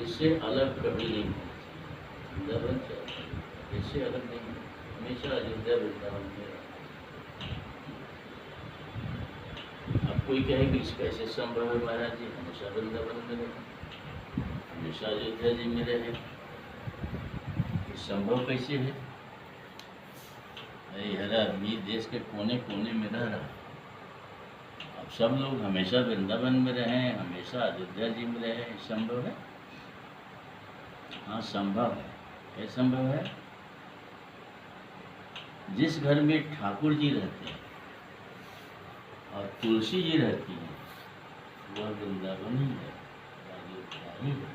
इससे अलग कभी नहीं होना चाहिए। वृंदावन चाहिए, इससे अलग नहीं है, हमेशा अयोध्या वृंदावन में रहा। अब कोई कहे कि कैसे संभव है महाराज जी, हमेशा वृंदावन में रहे, हमेशा अयोध्या जी में रहे, ये संभव कैसे है? हर आदमी देश के कोने कोने में रह रहा। अब सब लोग हमेशा वृंदावन में रहें, हमेशा अयोध्या जी में रहे, संभव है? हाँ संभव है। क्या संभव है? जिस घर में ठाकुर जी रहते हैं और तुलसी जी रहती हैं, वह वृंदावन ही है, अयोध्या ही है।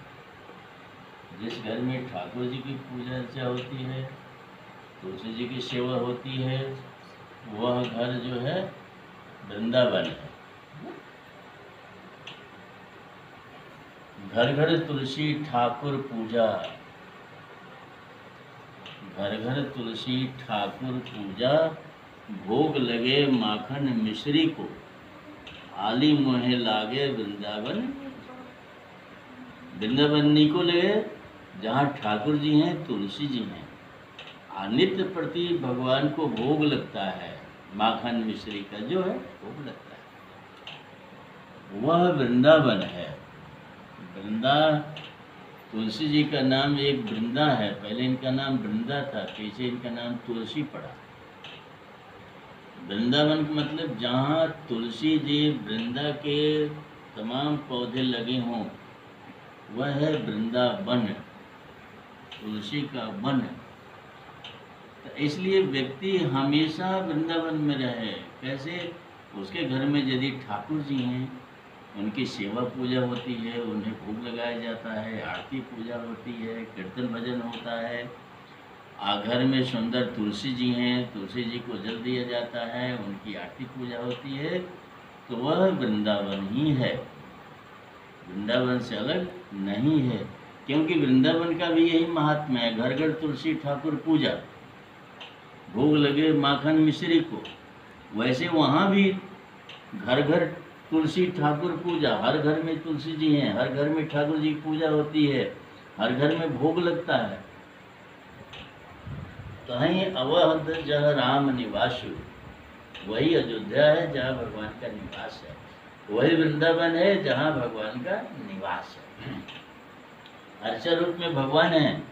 जिस घर में ठाकुर जी की पूजा अर्चा होती है, तुलसी जी की सेवा होती है, वह घर जो है वृंदावन है। घर घर तुलसी ठाकुर पूजा, घर घर तुलसी ठाकुर पूजा, भोग लगे माखन मिश्री को, आली मोहे लागे वृंदावन। वृंदावनी को लगे जहाँ ठाकुर जी हैं, तुलसी जी हैं, नित्य प्रति भगवान को भोग लगता है, माखन मिश्री का जो है भोग लगता है, वह वृंदावन है। वृंदा, तुलसी जी का नाम एक वृंदा है, पहले इनका नाम वृंदा था, पीछे इनका नाम तुलसी पड़ा। वृंदावन का मतलब जहाँ तुलसी जी वृंदा के तमाम पौधे लगे हों, वह है वृंदावन, तुलसी का वन। तो इसलिए व्यक्ति हमेशा वृंदावन में रहे। कैसे? उसके घर में यदि ठाकुर जी हैं, उनकी सेवा पूजा होती है, उन्हें भोग लगाया जाता है, आरती पूजा होती है, कीर्तन भजन होता है, घर में सुंदर तुलसी जी हैं, तुलसी जी को जल दिया जाता है, उनकी आरती पूजा होती है, तो वह वृंदावन ही है, वृंदावन से अलग नहीं है। क्योंकि वृंदावन का भी यही महात्मा है, घर घर तुलसी ठाकुर पूजा, भोग लगे माखन मिश्री को। वैसे वहाँ भी घर घर तुलसी ठाकुर पूजा, हर घर में तुलसी जी हैं, हर घर में ठाकुर जी की पूजा होती है, हर घर में भोग लगता है। तहीं अवध जह राम निवासु, वही अयोध्या है जहाँ भगवान का निवास है, वही वृंदावन है जहाँ भगवान का निवास है। अर्चा रूप में भगवान है।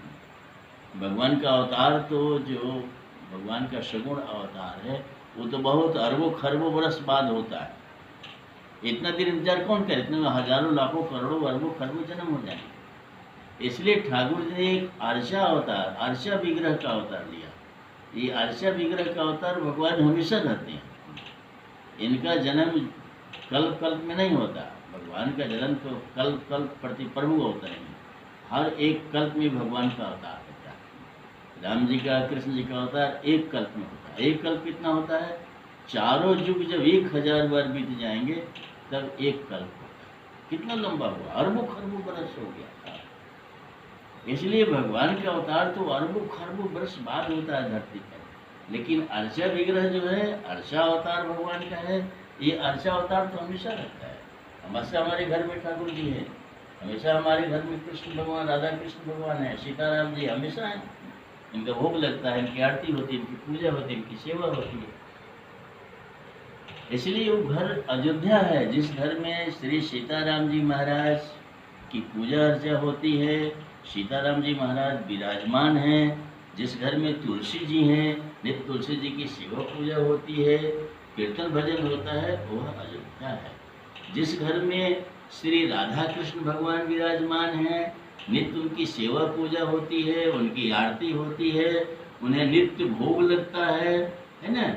भगवान का अवतार तो जो भगवान का सगुण अवतार है, वो तो बहुत अरबों खरबों बरस बाद होता है। इतना दिन इंतजार कौन करे? इतने हजारों लाखों करोड़ों अरबों खरबों जन्म हो जाएंगे। इसलिए ठाकुर जी ने एक अर्चा अवतार, अर्चा विग्रह का अवतार लिया। ये अर्चा विग्रह का अवतार भगवान हमेशा रहते हैं, इनका जन्म कल्प कल्प में नहीं होता। भगवान का जन्म तो कल्प कल्प प्रति प्रभु होता है, हर एक कल्प में भगवान का अवतार होता है। राम जी का, कृष्ण जी का अवतार एक कल्प में होता है। एक कल्प कितना होता है? चारों युग जब 1000 बार बीत जाएंगे तब एक कल्प होता है। कितना लंबा हुआ? अरबों खरबों बरस हो गया। इसलिए भगवान का अवतार तो अरबों खरबों बरस बाद होता है धरती पर। लेकिन अर्चा विग्रह जो है, अर्चा अवतार भगवान का है, ये अर्चा अवतार तो हमेशा रहता है। हमेशा हमारे घर में ठाकुर जी हैं, हमेशा हमारे घर में कृष्ण भगवान, राधा कृष्ण भगवान है, सीताराम जी हमेशा हैं। इनका भोग लगता है, इनकी आरती होती है, इनकी पूजा होती है, इनकी सेवा होती है। इसलिए वो घर अयोध्या है, जिस घर में श्री सीताराम जी महाराज की पूजा अर्चा होती है, सीताराम जी महाराज विराजमान हैं, जिस घर में तुलसी जी हैं, नित्य तुलसी जी की सेवा पूजा होती है, कीर्तन भजन होता है, वह अयोध्या है। जिस घर में श्री राधा कृष्ण भगवान विराजमान हैं, नित्य उनकी सेवा पूजा होती है, उनकी आरती होती है, उन्हें नित्य भोग लगता है ना,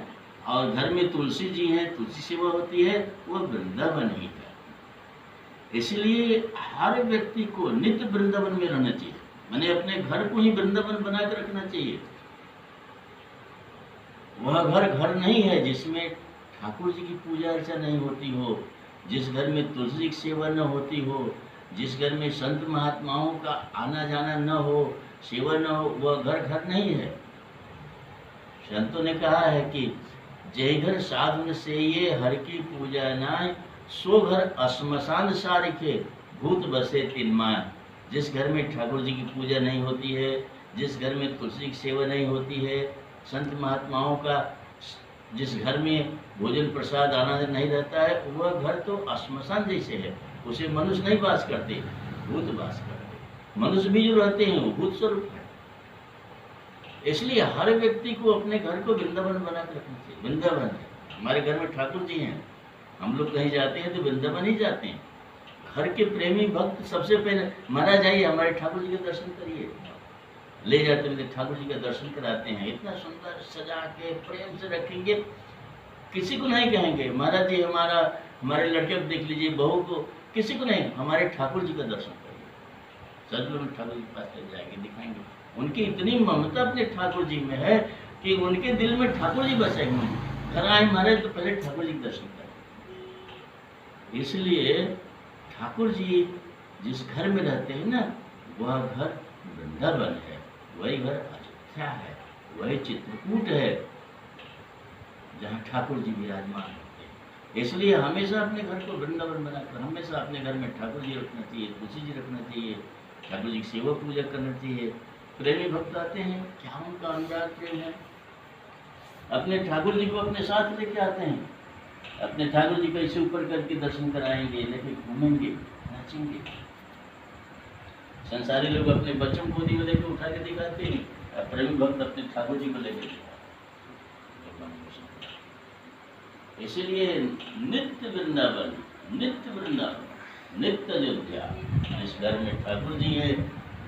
और घर में तुलसी जी हैं, तुलसी सेवा होती है, वह वृंदावन ही है। इसलिए हर व्यक्ति को नित्य वृंदावन में रहना चाहिए, माने अपने घर को ही वृंदावन बना कर रखना चाहिए। वह घर घर नहीं है जिसमें ठाकुर जी की पूजा अर्चा नहीं होती हो, जिस घर में तुलसी की सेवा न होती हो, जिस घर में संत महात्माओं का आना जाना न हो, सेवा न हो, वह घर घर नहीं है। संतों ने कहा है कि जय घर साधन से ये हर की पूजा नाय, सो घर श्मशान सारिखे भूत बसे तिनमाय। जिस घर में ठाकुर जी की पूजा नहीं होती है, जिस घर में तुलसी की सेवा नहीं होती है, संत महात्माओं का जिस घर में भोजन प्रसाद आनंद नहीं रहता है, वह घर तो श्मशान जैसे है। उसे मनुष्य नहीं वास करते, भूत वास करते। मनुष्य भी जो रहते हैं वो भूत स्वरूप है। इसलिए हर व्यक्ति को अपने घर को वृंदावन बना के रखना चाहिए। वृंदावन है, हमारे घर में ठाकुर जी हैं, हम लोग कहीं जाते हैं तो वृंदावन ही जाते हैं। घर के प्रेमी भक्त सबसे पहले महाराज जाइए हमारे ठाकुर जी के दर्शन करिए, ले जाते हुए ठाकुर जी का दर्शन कराते हैं। इतना सुंदर सजा के प्रेम से रखेंगे, किसी को नहीं कहेंगे महाराज जी हमारे लड़के को देख लीजिए, बहू को, किसी को नहीं, हमारे ठाकुर जी का दर्शन करिए। सच में ठाकुर जी के पास ले जाएंगे, दिखाएंगे। उनकी इतनी ममता अपने ठाकुर जी में है कि उनके दिल में ठाकुर जी बसे हुए हैं। घर आए महाराज तो पहले ठाकुर जी के दर्शन करें। इसलिए ठाकुर जी जिस घर में रहते हैं ना, वह घर वृंदावन है, वही घर अयोध्या है, वही चित्रकूट है जहाँ ठाकुर जी विराजमान होते हैं। इसलिए हमेशा अपने घर को वृंदावन बनाकर हमेशा अपने घर में ठाकुर जी रखना चाहिए, तुलसी जी रखना चाहिए, ठाकुर जी की सेवा पूजा करना चाहिए। प्रेमी भक्त आते हैं, क्या उनका अनुराग प्रेम है, अपने ठाकुर जी को अपने साथ लेके आते हैं, अपने ठाकुर जी को ऐसे ऊपर करके दर्शन कराएंगे, लेके घूमेंगे, नाचेंगे। संसारी लोग अपने बच्चों को गोदी में लेके उठा के दिखाते हैं, और प्रेमी भक्त अपने ठाकुर जी को लेके दिखाते। इसीलिए नित्य वृंदावन, नित्य वृंदावन, नित्य अयोध्या। जिस घर में ठाकुर जी है,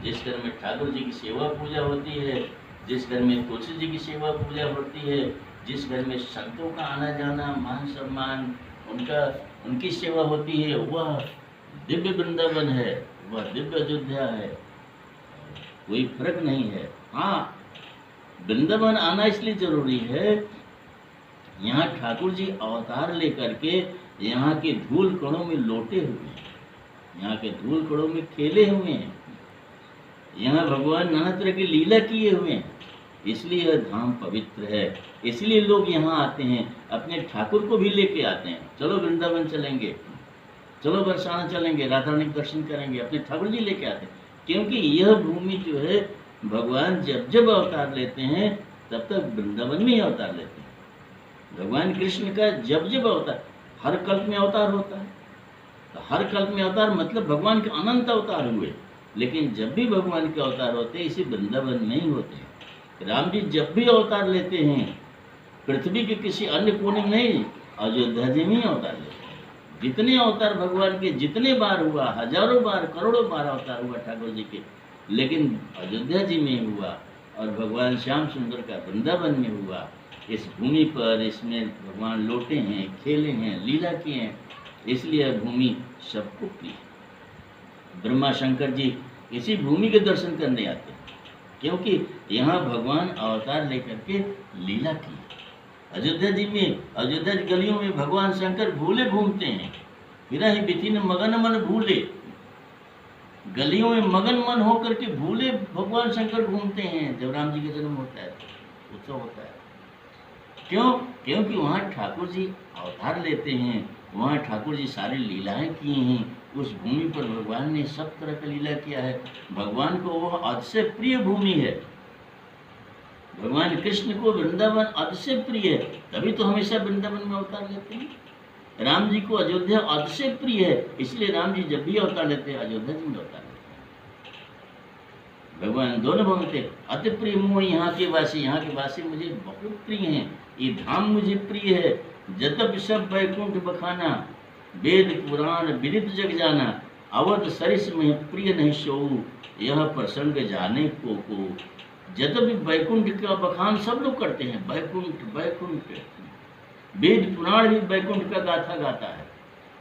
जिस घर में ठाकुर जी की सेवा पूजा होती है, जिस घर में तुलसी जी की सेवा पूजा होती है, जिस घर में संतों का आना जाना, मान सम्मान, उनकी सेवा होती है, वह दिव्य वृंदावन है, वह दिव्य अयोध्या है। कोई फर्क नहीं है। हाँ, वृंदावन आना इसलिए जरूरी है, यहाँ ठाकुर जी अवतार लेकर के यहाँ के धूल कणों में लोटे हुए हैं, यहाँ के धूल कणों में खेले हुए हैं, यहाँ भगवान नाना तरह की लीला किए हुए हैं। इसलिए यह धाम पवित्र है, इसलिए लोग यहाँ आते हैं, अपने ठाकुर को भी लेके आते हैं। चलो वृंदावन चलेंगे, चलो बरसाना चलेंगे, राधा रानी के दर्शन करेंगे, अपने ठाकुर जी लेके आते हैं। क्योंकि यह भूमि जो है, भगवान जब जब अवतार लेते हैं तब तक वृंदावन में ही अवतार लेते हैं। भगवान कृष्ण का जब जब अवतार, हर कल्प में अवतार होता है, तो हर कल्प में अवतार मतलब भगवान के अनंत अवतार हुए। लेकिन जब भी भगवान के अवतार होते हैं, इसी वृंदावन में ही होते हैं। राम जी जब भी अवतार लेते हैं, पृथ्वी के किसी अन्य कोने में नहीं, अयोध्या जी में ही अवतार लेते हैं। जितने अवतार भगवान के जितने बार हुआ, हजारों बार, करोड़ों बार अवतार हुआ ठाकुर जी के, लेकिन अयोध्या जी में हुआ और भगवान श्याम सुंदर का वृंदावन में हुआ। इस भूमि पर इसमें भगवान लौटे हैं, खेले हैं, लीला किए हैं, इसलिए भूमि सबको प्रिय है। ब्रह्मा शंकर जी इसी भूमि के दर्शन करने आते हैं, क्योंकि यहाँ भगवान अवतार लेकर के लीला की। अयोध्या जी में, अयोध्या गलियों में भगवान शंकर भूले घूमते हैं, फिर ही बिथिन मगन मन भूले, गलियों में मगन मन होकर के भूले भगवान शंकर घूमते हैं। जब राम जी का जन्म होता है, उत्सव होता है, क्यों? क्योंकि वहाँ ठाकुर जी अवतार लेते हैं, वहाँ ठाकुर जी सारी लीलाएं की हैं। उस भूमि पर भगवान ने सब तरह का लीला किया है। भगवान को वह अतिशय प्रिय भूमि है। भगवान कृष्ण को वृंदावन अतिशय प्रिय है, तभी तो हमेशा वृंदावन में अवतार लेते हैं। राम जी को अयोध्या अतिशय प्रिय है, इसलिए राम जी जब भी अवतार लेते हैं, अयोध्या जी में अवतार लेते हैं। भगवान दोनों भगवते अति प्रिय मोह, यहाँ के वासी मुझे बहुत प्रिय हैं, ये धाम मुझे प्रिय है। जतप सब वैकुंठ बखाना, वेद पुराण विदित जग जाना, अवध सरिस में प्रिय नहीं सोऊ, यह प्रसंग जाने को। जब भी वैकुंठ का बखान सब लोग करते हैं, वैकुंठ वैकुंठ, वेद पुराण भी वैकुंठ का गाथा गाता है,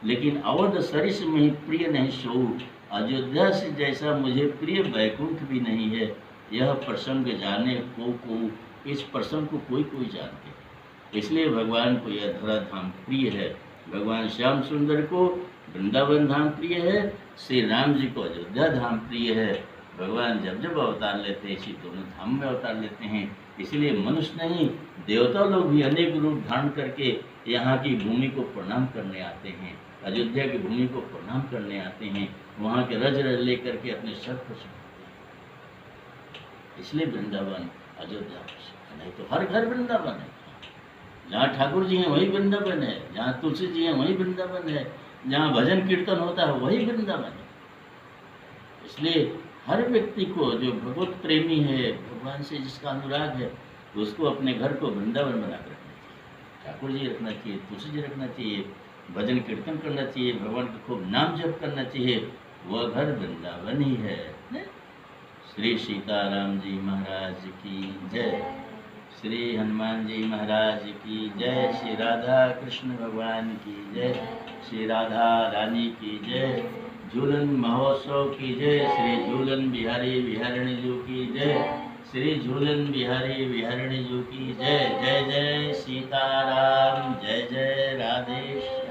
लेकिन अवध सरिस में प्रिय नहीं सोऊ, अयोध्या से जैसा मुझे प्रिय वैकुंठ भी नहीं है। यह प्रसंग जाने को, इस प्रसंग को कोई कोई जानते, इसलिए भगवान को यह धरा धाम प्रिय है। भगवान श्याम सुंदर को वृंदावन धाम प्रिय है, श्री राम जी को अयोध्या धाम प्रिय है। भगवान जब जब अवतार लेते हैं, इसी दोनों धाम में अवतार लेते हैं। इसलिए मनुष्य नहीं, देवता लोग भी अनेक रूप धारण करके यहाँ की भूमि को प्रणाम करने आते हैं, अयोध्या की भूमि को प्रणाम करने आते हैं। वहाँ के रज रज लेकर के अपने सर पर सुनाते हैं। इसलिए वृंदावन अयोध्या प्रसिद्ध, नहीं तो हर घर वृंदावन है। जहाँ ठाकुर जी हैं वही वृंदावन है, जहाँ तुलसी जी हैं वही वृंदावन है, जहाँ भजन कीर्तन होता है वही वृंदावन है। इसलिए हर व्यक्ति को जो भगवत प्रेमी है, भगवान से जिसका अनुराग है, उसको अपने घर को वृंदावन बनाकर रखना चाहिए। ठाकुर जी रखना चाहिए, तुलसी जी रखना चाहिए, भजन कीर्तन करना चाहिए, भगवान का खूब नाम जप करना चाहिए, वह घर वृंदावन ही है। श्री सीताराम जी महाराज की जय, श्री हनुमान जी महाराज की जय, श्री राधा कृष्ण भगवान की जय, श्री राधा रानी की जय, झूलन महोत्सव की जय, श्री झूलन बिहारी बिहारिणी जी की जय, श्री झूलन बिहारी बिहारिणी जी की जय। जय जय सीताराम, जय जय राधेश।